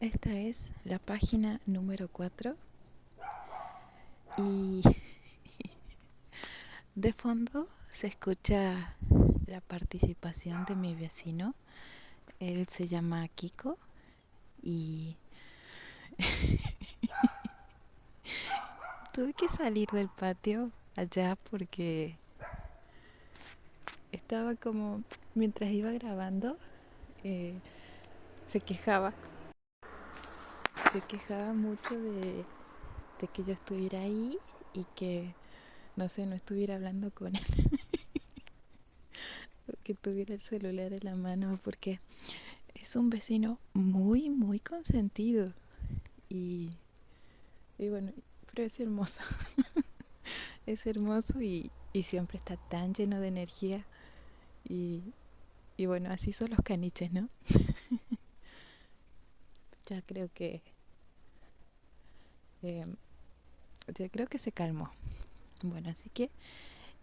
Esta es la página número 4 y de fondo se escucha la participación de mi vecino. Él se llama Kiko y tuve que salir del patio allá porque estaba como, mientras iba grabando, eh, se quejaba, se quejaba mucho de que yo estuviera ahí y que, no sé, no estuviera hablando con él, que tuviera el celular en la mano, porque es un vecino muy, muy consentido y bueno, pero es hermoso, es hermoso y siempre está tan lleno de energía y, y bueno, así son los caniches, ¿no? Ya creo que, eh, ya creo que se calmó. Bueno, así que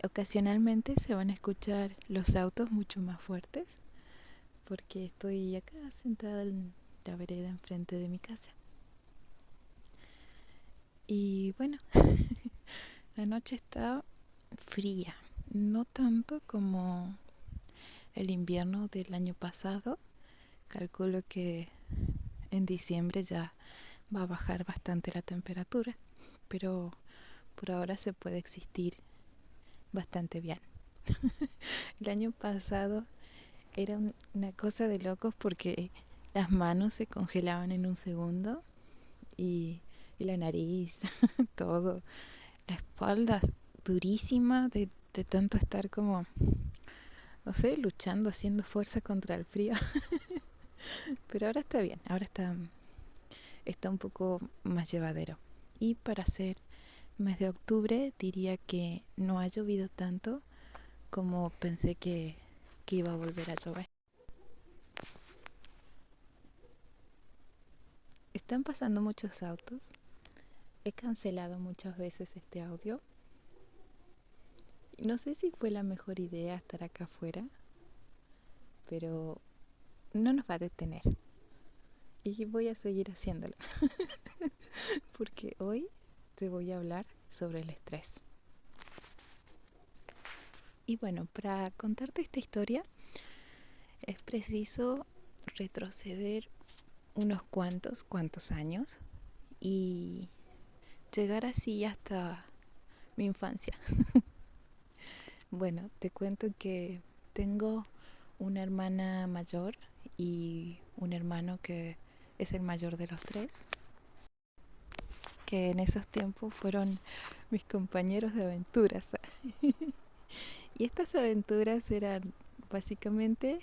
ocasionalmente se van a escuchar los autos mucho más fuertes porque estoy acá sentada en la vereda enfrente de mi casa. Y bueno, la noche está fría, no tanto como el invierno del año pasado. Calculo que en diciembre ya va a bajar bastante la temperatura, pero por ahora se puede existir bastante bien. El año pasado era una cosa de locos porque las manos se congelaban en un segundo y, y la nariz, todo, la espalda durísima de tanto estar como, no sé, luchando, haciendo fuerza contra el frío. Pero ahora está bien, ahora está un poco más llevadero. Y para ser mes de octubre diría que no ha llovido tanto como pensé que iba a volver a llover. Están pasando muchos autos. He cancelado muchas veces este audio. No sé si fue la mejor idea estar acá afuera, pero no nos va a detener. Y voy a seguir haciéndolo, porque hoy te voy a hablar sobre el estrés. Y bueno, para contarte esta historia es preciso retroceder unos cuantos años y llegar así hasta mi infancia. Bueno, te cuento que tengo una hermana mayor y un hermano que es el mayor de los tres, que en esos tiempos fueron mis compañeros de aventuras. Y estas aventuras eran básicamente,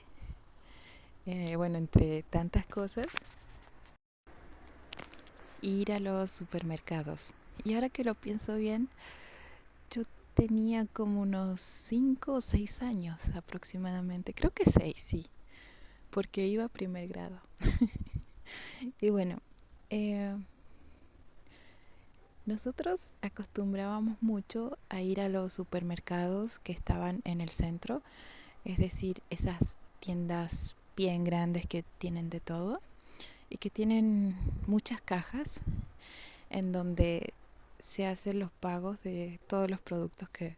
bueno, entre tantas cosas, ir a los supermercados. Y ahora que lo pienso bien, yo tenía como unos 5 o 6 años aproximadamente. Creo que 6, sí, porque iba a primer grado. Y bueno, eh, nosotros acostumbrábamos mucho a ir a los supermercados que estaban en el centro, es decir, esas tiendas bien grandes que tienen de todo y que tienen muchas cajas en donde se hacen los pagos de todos los productos que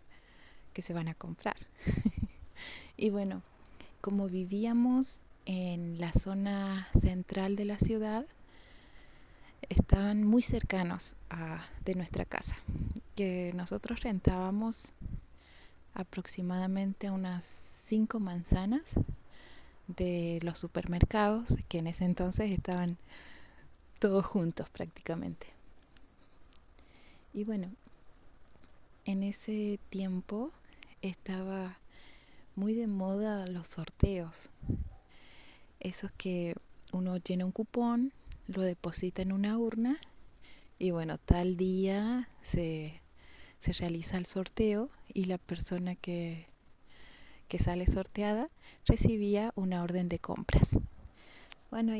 se van a comprar. Y bueno, como vivíamos en la zona central de la ciudad, estaban muy cercanos de nuestra casa, que nosotros rentábamos aproximadamente unas 5 manzanas de los supermercados que en ese entonces estaban todos juntos prácticamente. Y bueno, en ese tiempo estaba muy de moda los sorteos, esos que uno llena un cupón, lo deposita en una urna y bueno, tal día se realiza el sorteo y la persona que sale sorteada recibía una orden de compras. Bueno,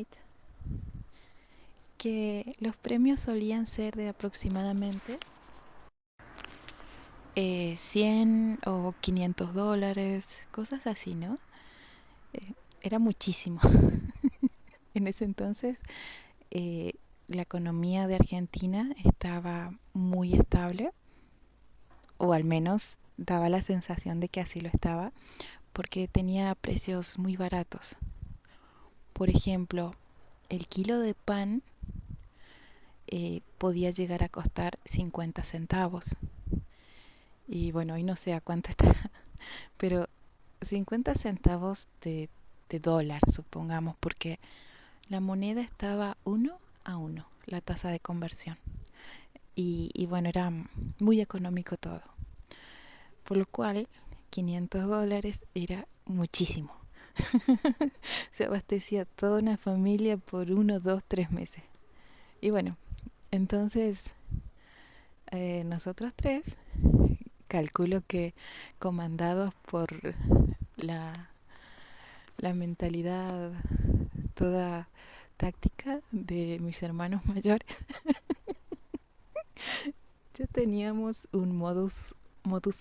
que los premios solían ser de aproximadamente 100 o $500, cosas así, ¿no? Era muchísimo. En ese entonces eh, la economía de Argentina estaba muy estable, o al menos daba la sensación de que así lo estaba, porque tenía precios muy baratos. Por ejemplo, el kilo de pan podía llegar a costar 50 centavos. Y bueno, hoy no sé a cuánto está, pero 50 centavos de dólar, supongamos, porque la moneda estaba 1 a 1, la tasa de conversión. Y bueno, era muy económico todo. Por lo cual, $500 era muchísimo. Se abastecía toda una familia por 1, 2, 3 meses. Y bueno, entonces nosotros tres, calculo que comandados por la, la mentalidad toda táctica de mis hermanos mayores, ya teníamos un modus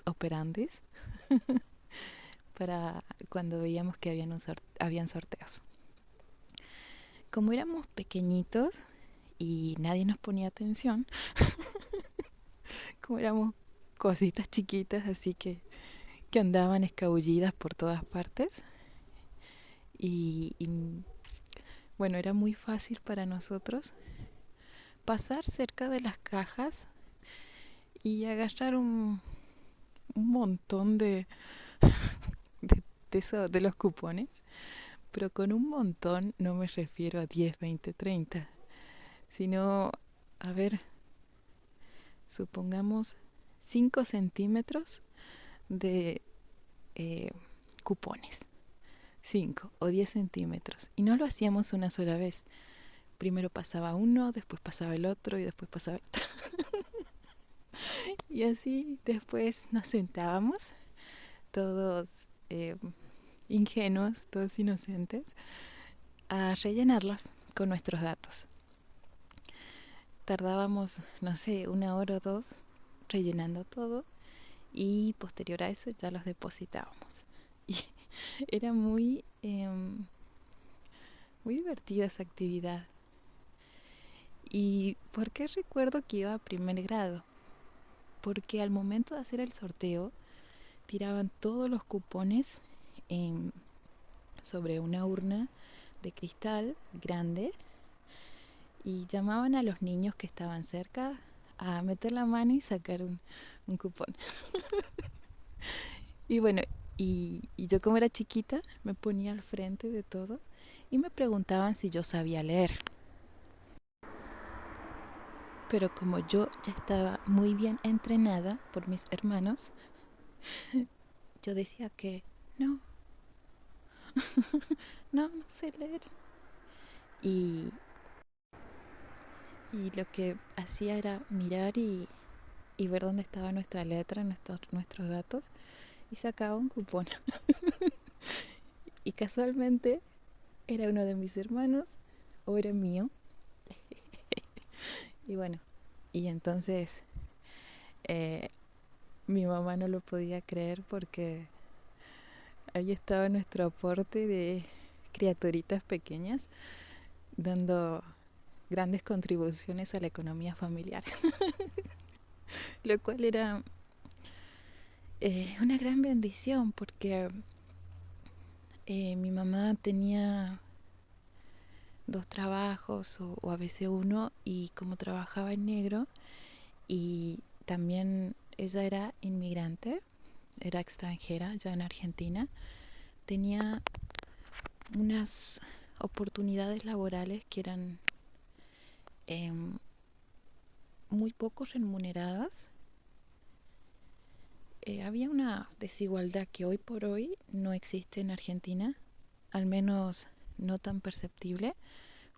operandi para cuando veíamos que habían sorteos. Como éramos pequeñitos y nadie nos ponía atención, como éramos cositas chiquitas, así que andaban escabullidas por todas partes, y bueno, era muy fácil para nosotros pasar cerca de las cajas y agarrar un montón de los cupones, pero con un montón no me refiero a 10, 20, 30, sino, a ver, supongamos 5 centímetros de eh, cupones, 5 o 10 centímetros. Y no lo hacíamos una sola vez. Primero pasaba uno, después pasaba el otro y después pasaba el otro. Y así después nos sentábamos, todos ingenuos, todos inocentes, a rellenarlos con nuestros datos. Tardábamos, no sé, 1 hora o 2 rellenando todo, y posterior a eso ya los depositábamos. Y era muy divertida esa actividad. ¿Y por qué recuerdo que iba a primer grado? Porque al momento de hacer el sorteo tiraban todos los cupones en, sobre una urna de cristal grande, y llamaban a los niños que estaban cerca a meter la mano y sacar un cupón. Y bueno, y yo, como era chiquita, me ponía al frente de todo y me preguntaban si yo sabía leer. Pero como yo ya estaba muy bien entrenada por mis hermanos, yo decía que no, no sé leer. Y, y lo que hacía era mirar y ver dónde estaba nuestra letra, nuestros datos, y sacaba un cupón. Y casualmente era uno de mis hermanos o era mío. Y bueno, y entonces eh, mi mamá no lo podía creer, porque ahí estaba nuestro aporte de criaturitas pequeñas dando grandes contribuciones a la economía familiar. Lo cual era una gran bendición, porque mi mamá tenía 2 trabajos, o a veces uno, y como trabajaba en negro y también ella era inmigrante, era extranjera ya en Argentina, tenía unas oportunidades laborales que eran em, muy poco remuneradas. Había una desigualdad que hoy por hoy no existe en Argentina, al menos no tan perceptible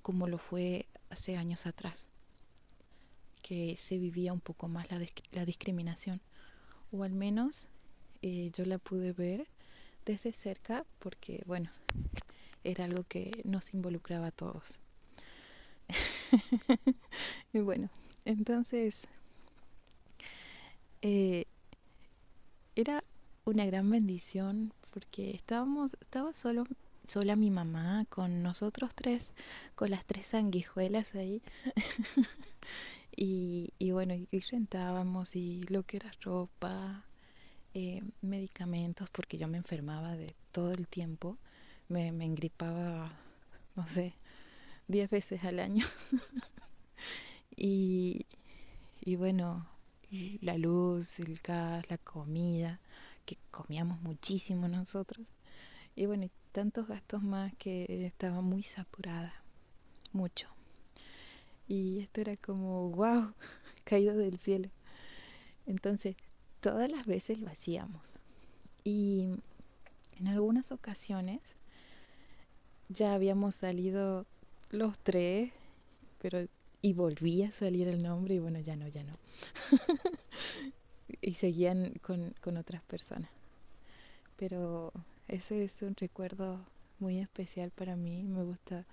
como lo fue hace años atrás, que se vivía un poco más la discriminación, o al menos yo la pude ver desde cerca, porque bueno, era algo que nos involucraba a todos. Y bueno, entonces eh, era una gran bendición, porque estaba solo sola mi mamá, con nosotros tres, con las tres sanguijuelas ahí. Y bueno, y rentábamos y lo que era ropa, medicamentos, porque yo me enfermaba de todo el tiempo. Me engripaba, no sé, 10 veces al año. Y, y bueno, la luz, el gas, la comida, que comíamos muchísimo nosotros. Y bueno, y tantos gastos más que estaba muy saturada, mucho. Y esto era como, wow, caído del cielo. Entonces, todas las veces lo hacíamos. Y en algunas ocasiones ya habíamos salido los tres, pero y volvía a salir el nombre y bueno, ya no, ya no. Y seguían con otras personas. Pero ese es un recuerdo muy especial para mí. Me gusta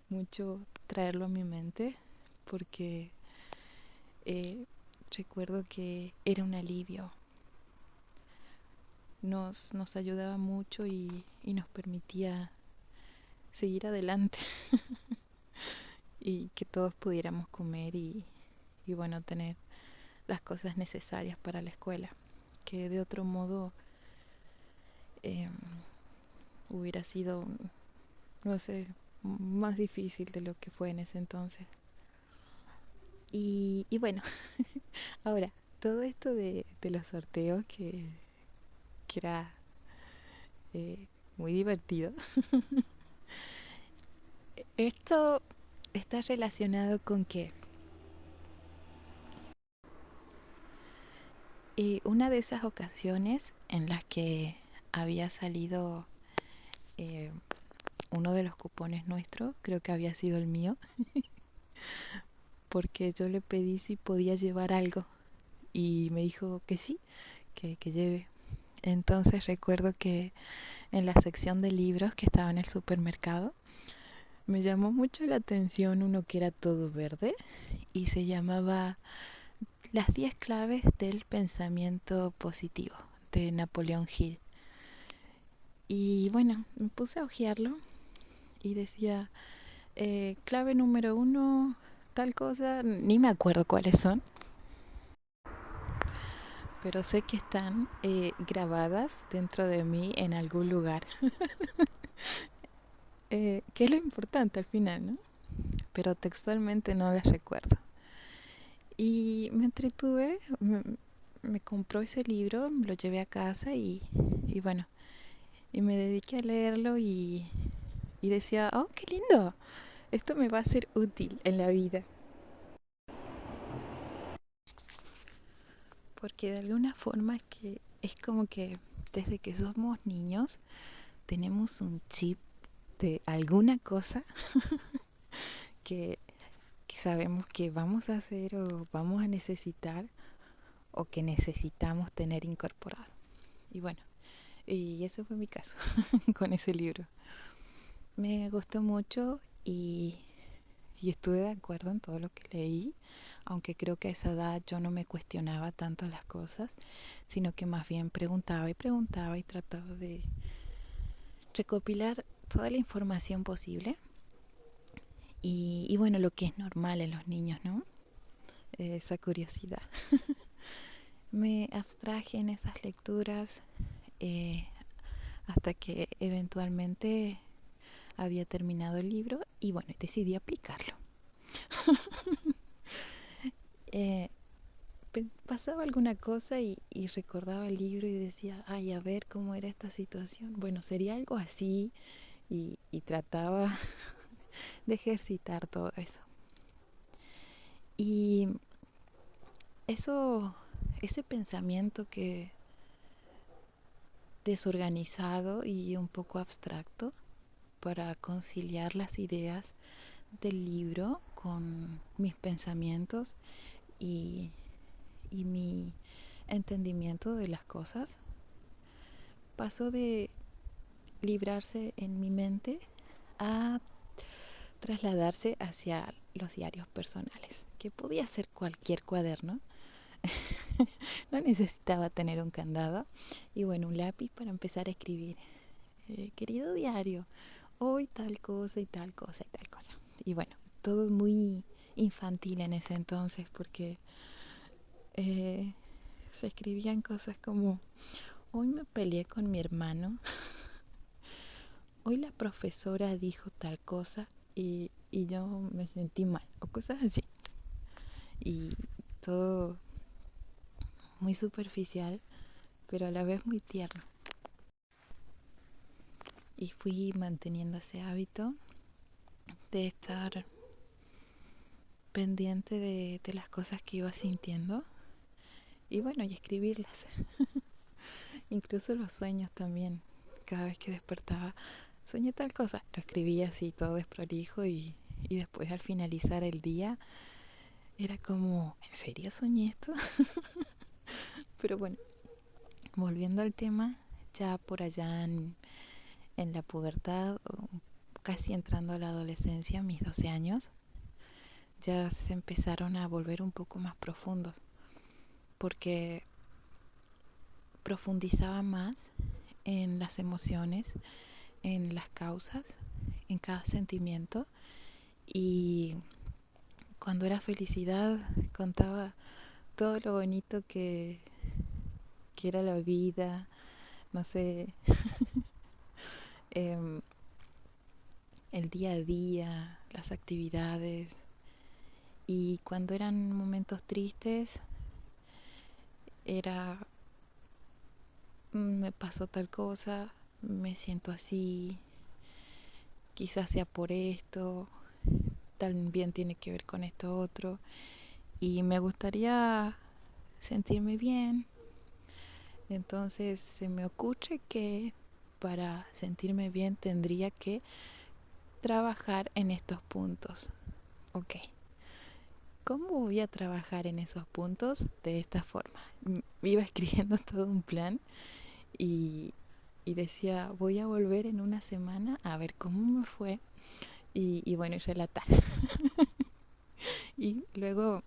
mucho traerlo a mi mente porque eh, recuerdo que era un alivio. Nos ayudaba mucho y nos permitía seguir adelante y que todos pudiéramos comer y bueno, tener las cosas necesarias para la escuela, que de otro modo eh, hubiera sido, no sé, más difícil de lo que fue en ese entonces. Y bueno, ahora, todo esto de los sorteos que era muy divertido, esto está relacionado con que una de esas ocasiones en las que había salido eh, uno de los cupones nuestros, creo que había sido el mío, porque yo le pedí si podía llevar algo y me dijo que sí, que lleve. Entonces recuerdo que en la sección de libros que estaba en el supermercado, me llamó mucho la atención uno que era todo verde y se llamaba Las 10 claves del pensamiento positivo de Napoleón Hill. Y bueno, me puse a hojearlo y decía, clave número uno, tal cosa, ni me acuerdo cuáles son, pero sé que están grabadas dentro de mí en algún lugar, que es lo importante al final, ¿no? Pero textualmente no las recuerdo. Y me entretuve, me compró ese libro, me lo llevé a casa y bueno, y me dediqué a leerlo y decía, oh, qué lindo, esto me va a ser útil en la vida. Porque de alguna forma es como que desde que somos niños tenemos un chip de alguna cosa que, que sabemos que vamos a hacer o vamos a necesitar o que necesitamos tener incorporado. Y bueno, y ese fue mi caso con ese libro. Me gustó mucho y estuve de acuerdo en todo lo que leí, aunque creo que a esa edad yo no me cuestionaba tanto las cosas, sino que más bien preguntaba y trataba de recopilar toda la información posible y bueno, lo que es normal en los niños, ¿no? Esa curiosidad. Me abstraje en esas lecturas eh, hasta que eventualmente había terminado el libro y bueno, decidí aplicarlo. Eh, Pasaba alguna cosa y recordaba el libro y decía, ay, a ver cómo era esta situación. Bueno, sería algo así y trataba de ejercitar todo eso. Y eso, ese pensamiento que desorganizado y un poco abstracto para conciliar las ideas del libro con mis pensamientos y, y mi entendimiento de las cosas, pasó de librarse en mi mente a trasladarse hacia los diarios personales, que podía ser cualquier cuaderno. No necesitaba tener un candado y bueno, un lápiz para empezar a escribir. querido diario, hoy tal cosa y tal cosa y tal cosa. Y bueno, todo muy infantil en ese entonces porque eh, se escribían cosas como, hoy me peleé con mi hermano, hoy la profesora dijo tal cosa y yo me sentí mal, o cosas así. Y todo muy superficial, pero a la vez muy tierno. Y fui manteniendo ese hábito de estar pendiente de las cosas que iba sintiendo y bueno, y escribirlas. Incluso los sueños también. Cada vez que despertaba, soñé tal cosa. Lo escribía así todo desprolijo y después al finalizar el día era como, ¿en serio soñé esto? Pero bueno, volviendo al tema, ya por allá en la pubertad, o casi entrando a la adolescencia, mis 12 años, ya se empezaron a volver un poco más profundos, porque profundizaba más en las emociones, en las causas, en cada sentimiento. Y cuando era felicidad, contaba todo lo bonito que era la vida, no sé, em, el día a día, las actividades. Y cuando eran momentos tristes, era, me pasó tal cosa, me siento así, quizás sea por esto, también tiene que ver con esto otro. Y me gustaría sentirme bien. Entonces se me ocurre que para sentirme bien tendría que trabajar en estos puntos. Ok, ¿cómo voy a trabajar en esos puntos? De esta forma. Iba escribiendo todo un plan y, y decía, voy a volver en una semana a ver cómo me fue y bueno, y relatar. Y luego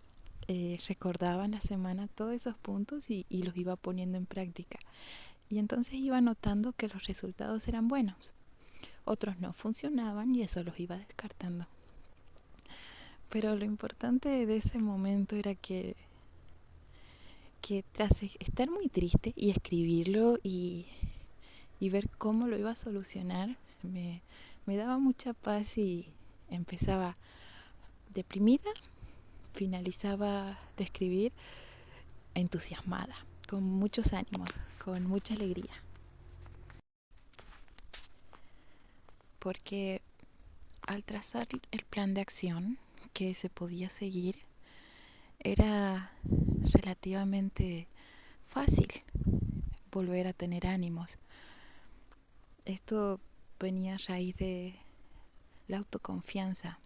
recordaba en la semana todos esos puntos y los iba poniendo en práctica. Y entonces iba notando que los resultados eran buenos. Otros no funcionaban y eso los iba descartando. Pero lo importante de ese momento era que tras estar muy triste y escribirlo y ver cómo lo iba a solucionar, me daba mucha paz y empezaba deprimida, finalizaba de escribir entusiasmada, con muchos ánimos, con mucha alegría. Porque al trazar el plan de acción que se podía seguir, era relativamente fácil volver a tener ánimos. Esto venía a raíz de la autoconfianza,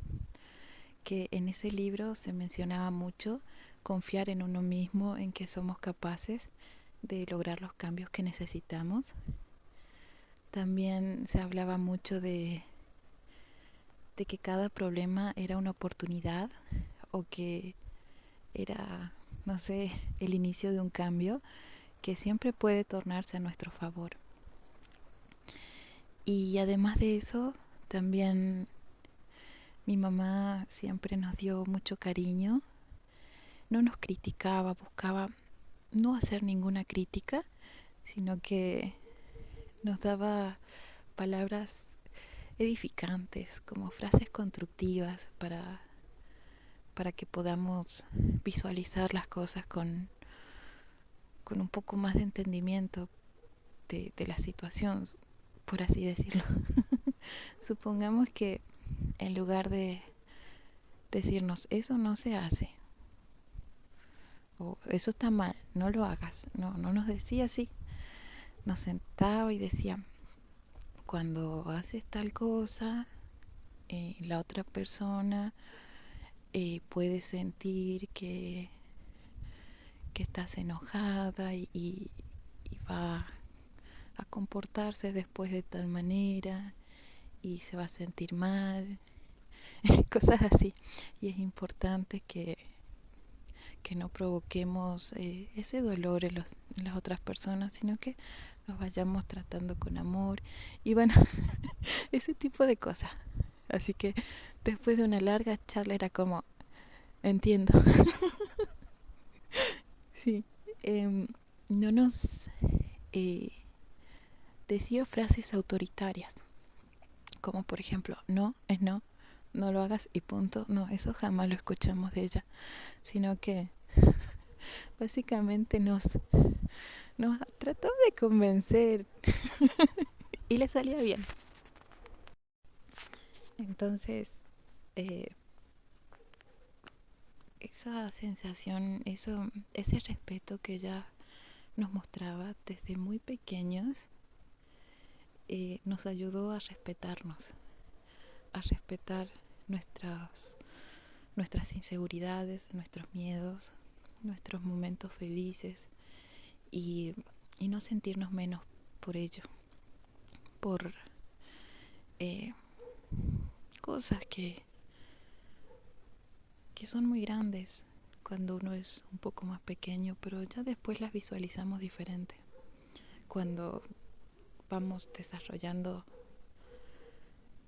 que en ese libro se mencionaba mucho, confiar en uno mismo, en que somos capaces de lograr los cambios que necesitamos. También se hablaba mucho de que cada problema era una oportunidad o que era, no sé, el inicio de un cambio que siempre puede tornarse a nuestro favor. Y además de eso, también mi mamá siempre nos dio mucho cariño, no nos criticaba, buscaba no hacer ninguna crítica, sino que nos daba palabras edificantes, como frases constructivas para que podamos visualizar las cosas con un poco más de entendimiento de la situación, por así decirlo. Supongamos que en lugar de decirnos eso no se hace o eso está mal, no lo hagas, no nos decía así, nos sentaba y decía, cuando haces tal cosa, la otra persona puede sentir que estás enojada y va a comportarse después de tal manera y se va a sentir mal, cosas así. Y es importante que que no provoquemos ese dolor en las otras personas, sino que nos vayamos tratando con amor y bueno, ese tipo de cosas. Así que después de una larga charla era como, entiendo, sí, no nos eh, decía frases autoritarias, como por ejemplo, no es no, no lo hagas y punto. No, eso jamás lo escuchamos de ella, sino que básicamente nos trató de convencer y le salía bien. Entonces, eh, esa sensación, ese respeto que ella nos mostraba desde muy pequeños, nos ayudó a respetarnos, a respetar nuestras inseguridades, nuestros miedos, nuestros momentos felices y, y no sentirnos menos por ello, por eh, cosas que son muy grandes cuando uno es un poco más pequeño, pero ya después las visualizamos diferente. Cuando vamos desarrollando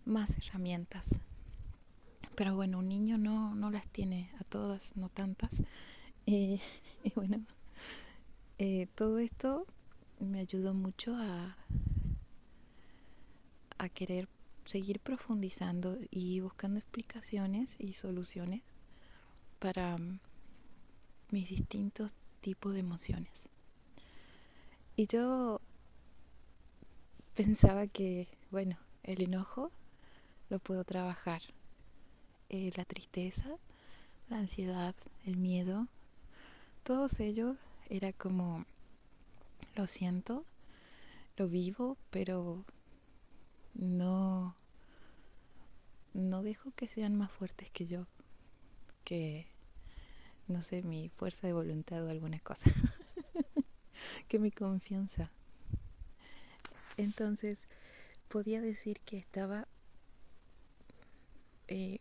más herramientas. Pero bueno, un niño no las tiene a todas, no tantas. Y, y bueno, todo esto me ayudó mucho a querer seguir profundizando y buscando explicaciones y soluciones para mis distintos tipos de emociones. Y yo pensaba que, bueno, el enojo lo puedo trabajar, la tristeza, la ansiedad, el miedo, todos ellos era como, lo siento, lo vivo, pero no, no dejo que sean más fuertes que yo, que, no sé, mi fuerza de voluntad o alguna cosa, que mi confianza. Entonces, podía decir que estaba eh,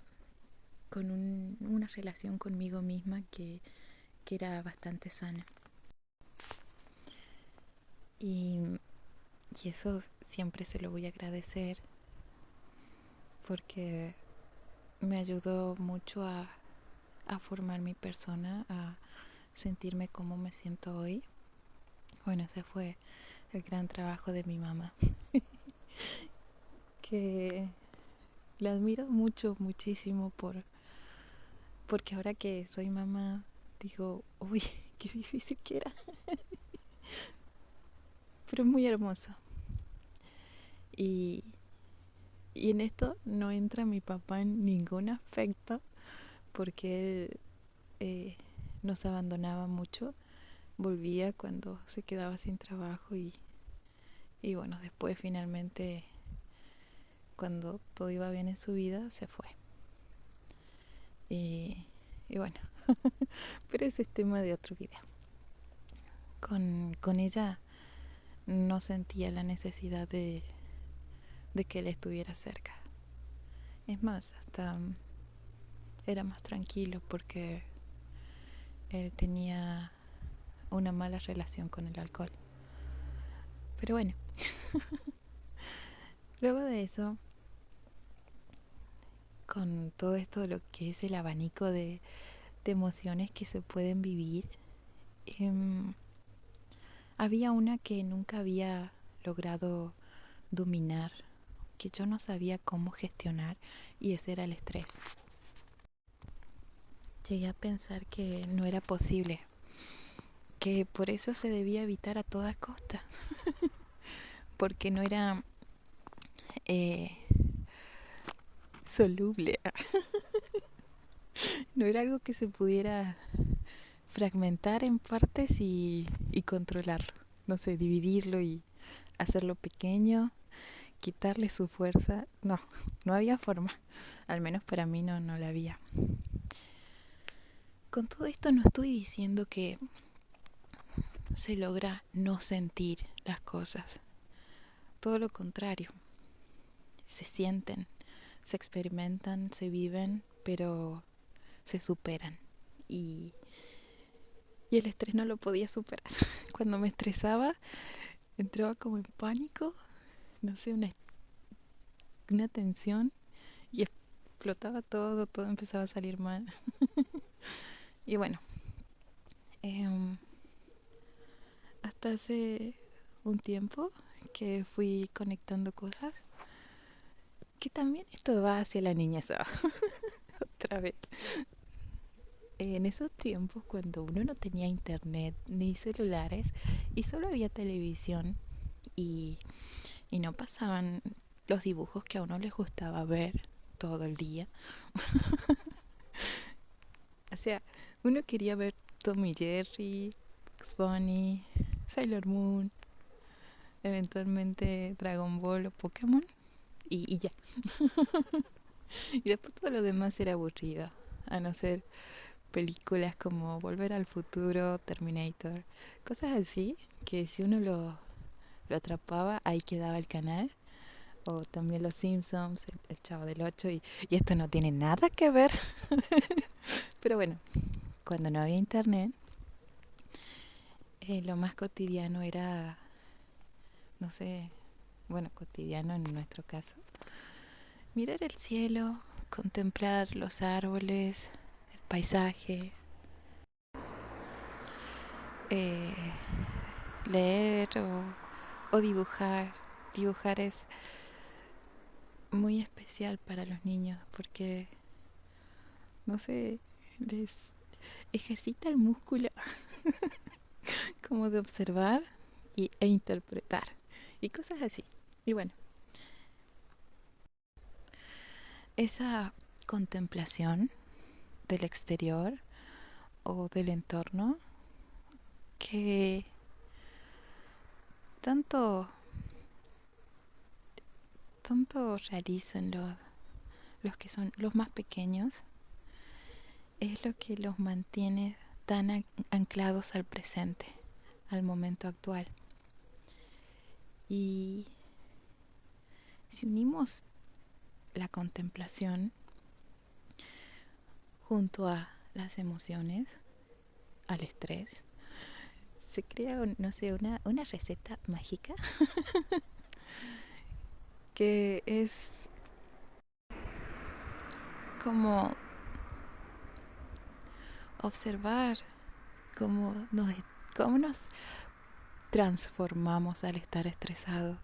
con una relación conmigo misma que era bastante sana. Y, y eso siempre se lo voy a agradecer porque me ayudó mucho a formar mi persona, a sentirme como me siento hoy. Bueno, ese fue el gran trabajo de mi mamá, que la admiro mucho, muchísimo porque ahora que soy mamá digo, uy, qué difícil que era, pero es muy hermoso. Y, y en esto no entra mi papá en ningún aspecto porque él nos abandonaba mucho, volvía cuando se quedaba sin trabajo y bueno, después finalmente cuando todo iba bien en su vida se fue. Y bueno, pero ese es tema de otro video. Con ella no sentía la necesidad de que él estuviera cerca. Es más, hasta era más tranquilo porque él tenía una mala relación con el alcohol. Pero bueno, luego de eso, con todo esto de lo que es el abanico de emociones que se pueden vivir, em, había una que nunca había logrado dominar, que yo no sabía cómo gestionar, y ese era el estrés. Llegué a pensar que no era posible, que por eso se debía evitar a toda costa, porque no era eh, soluble, no era algo que se pudiera fragmentar en partes y controlarlo, no sé, dividirlo y hacerlo pequeño, quitarle su fuerza, no, no había forma, al menos para mí no la había. Con todo esto no estoy diciendo que se logra no sentir las cosas, todo lo contrario, se sienten, se experimentan, se viven, pero se superan. Y, y el estrés no lo podía superar. Cuando me estresaba, entraba como en pánico, no sé, una tensión y explotaba todo, todo empezaba a salir mal. Y bueno, em, hasta hace un tiempo que fui conectando cosas, que también esto va hacia la niñez otra vez. En esos tiempos cuando uno no tenía internet ni celulares y solo había televisión y, y no pasaban los dibujos que a uno les gustaba ver todo el día. O sea, uno quería ver Tom y Jerry, Bugs Bunny, Sailor Moon, eventualmente Dragon Ball o Pokémon y ya. Y después todo lo demás era aburrido, a no ser películas como Volver al Futuro, Terminator, cosas así, que si uno lo atrapaba, ahí quedaba el canal. O también Los Simpsons, el Chavo del Ocho, y esto no tiene nada que ver. Pero bueno, cuando no había internet, lo más cotidiano era, no sé, bueno, cotidiano en nuestro caso, mirar el cielo, contemplar los árboles, el paisaje, eh, leer o dibujar. Dibujar es muy especial para los niños porque, no sé, les ejercita el músculo como de observar e interpretar y cosas así. Y bueno, esa contemplación del exterior o del entorno que tanto, tanto realizan los que son los más pequeños, es lo que los mantiene tan anclados al presente, al momento actual. Y si unimos la contemplación junto a las emociones, al estrés, se crea, no sé, una receta mágica que es como observar cómo cómo nos transformamos al estar estresados,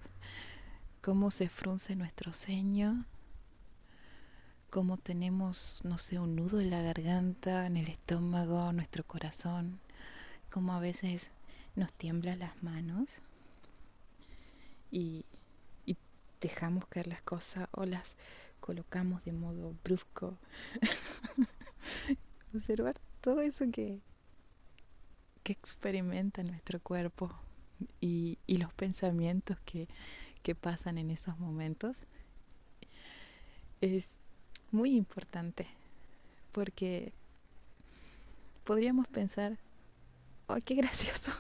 cómo se frunce nuestro ceño, cómo tenemos, no sé, un nudo en la garganta, en el estómago, nuestro corazón, cómo a veces nos tiemblan las manos y, y dejamos caer las cosas o las colocamos de modo brusco. Observar todo eso que experimenta nuestro cuerpo y los pensamientos que pasan en esos momentos es muy importante porque podríamos pensar, ¡ay, qué gracioso!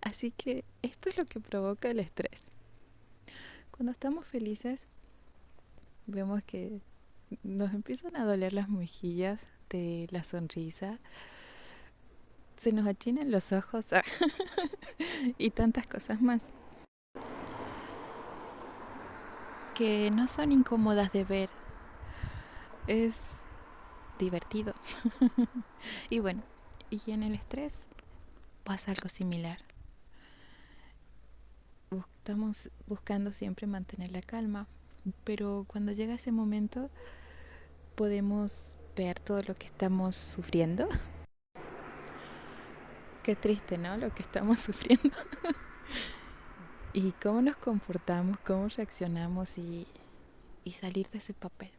Así que esto es lo que provoca el estrés. Cuando estamos felices, vemos que nos empiezan a doler las mejillas de la sonrisa, se nos achinan los ojos y tantas cosas más que no son incómodas de ver, es divertido. Y bueno, y en el estrés pasa algo similar. Estamos buscando siempre mantener la calma, pero cuando llega ese momento podemos ver todo lo que estamos sufriendo. Qué triste, ¿no? Lo que estamos sufriendo. Y cómo nos comportamos, cómo reaccionamos y salir de ese papel.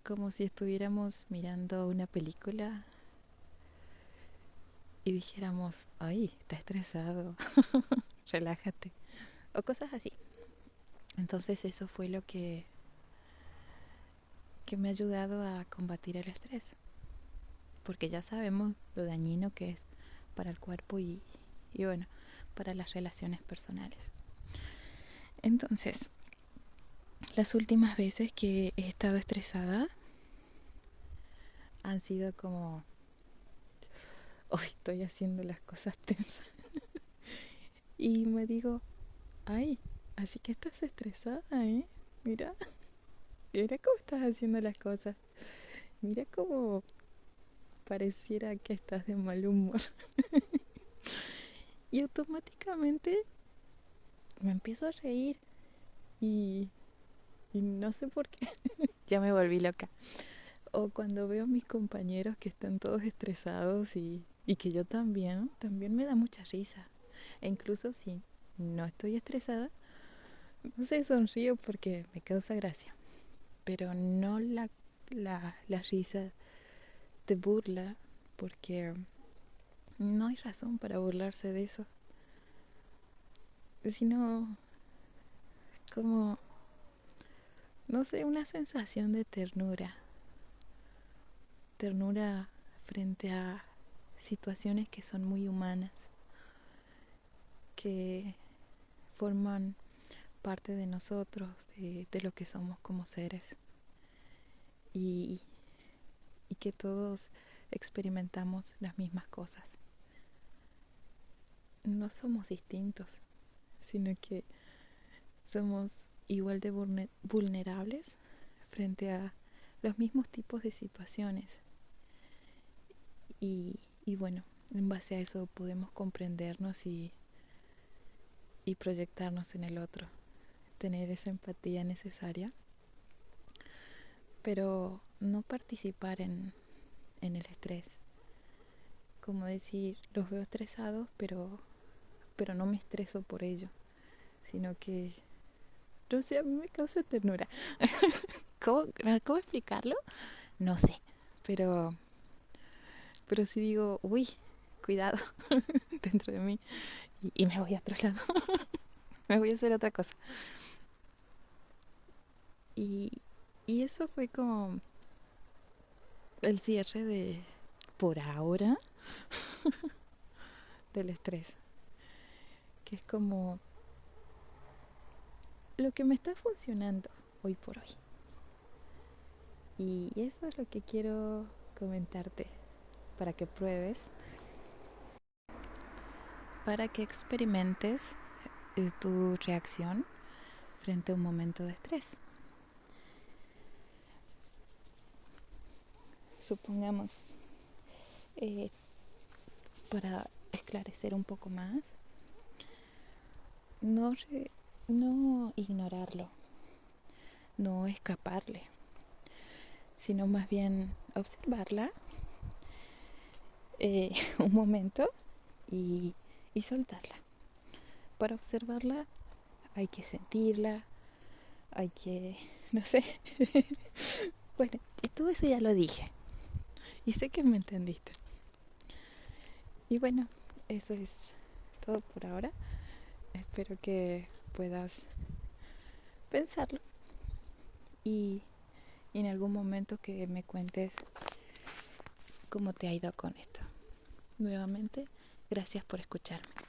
Como si estuviéramos mirando una película y dijéramos, ay, está estresado, relájate. O cosas así. Entonces eso fue lo que me ha ayudado a combatir el estrés. Porque ya sabemos lo dañino que es para el cuerpo y bueno, para las relaciones personales. Entonces, las últimas veces que he estado estresada han sido como hoy estoy haciendo las cosas tensas. Y me digo, ay, así que estás estresada, ¿eh? Mira, mira cómo estás haciendo las cosas. Mira cómo pareciera que estás de mal humor. Y automáticamente me empiezo a reír y, y no sé por qué. Ya me volví loca. O cuando veo a mis compañeros que están todos estresados y que yo también me da mucha risa. E incluso si no estoy estresada, no sé, sonrío porque me causa gracia. Pero no la risa de burla, porque no hay razón para burlarse de eso. Sino como, no sé, una sensación de ternura. Ternura frente a situaciones que son muy humanas, que forman parte de nosotros, de lo que somos como seres, y, y que todos experimentamos las mismas cosas. No somos distintos, sino que somos igual de vulnerables frente a los mismos tipos de situaciones. Y bueno, en base a eso podemos comprendernos y proyectarnos en el otro, tener esa empatía necesaria, pero no participar en el estrés. Como decir, los veo estresados, pero no me estreso por ello, sino que, no sé, a mí me causa ternura. ¿Cómo explicarlo? No sé, pero, pero sí digo, uy, cuidado dentro de mí y me voy a otro lado, me voy a hacer otra cosa. Y, y eso fue como el cierre de, por ahora, del estrés, que es como lo que me está funcionando hoy por hoy. Y eso es lo que quiero comentarte para que pruebes, para que experimentes tu reacción frente a un momento de estrés. Supongamos, eh, para esclarecer un poco más, no, no ignorarlo, no escaparle, sino más bien observarla un momento y, y soltarla. Para observarla hay que sentirla, hay que, no sé, bueno, y todo eso ya lo dije y sé que me entendiste. Y bueno, eso es todo por ahora. Espero que puedas pensarlo y en algún momento que me cuentes cómo te ha ido con esto. Nuevamente, gracias por escucharme.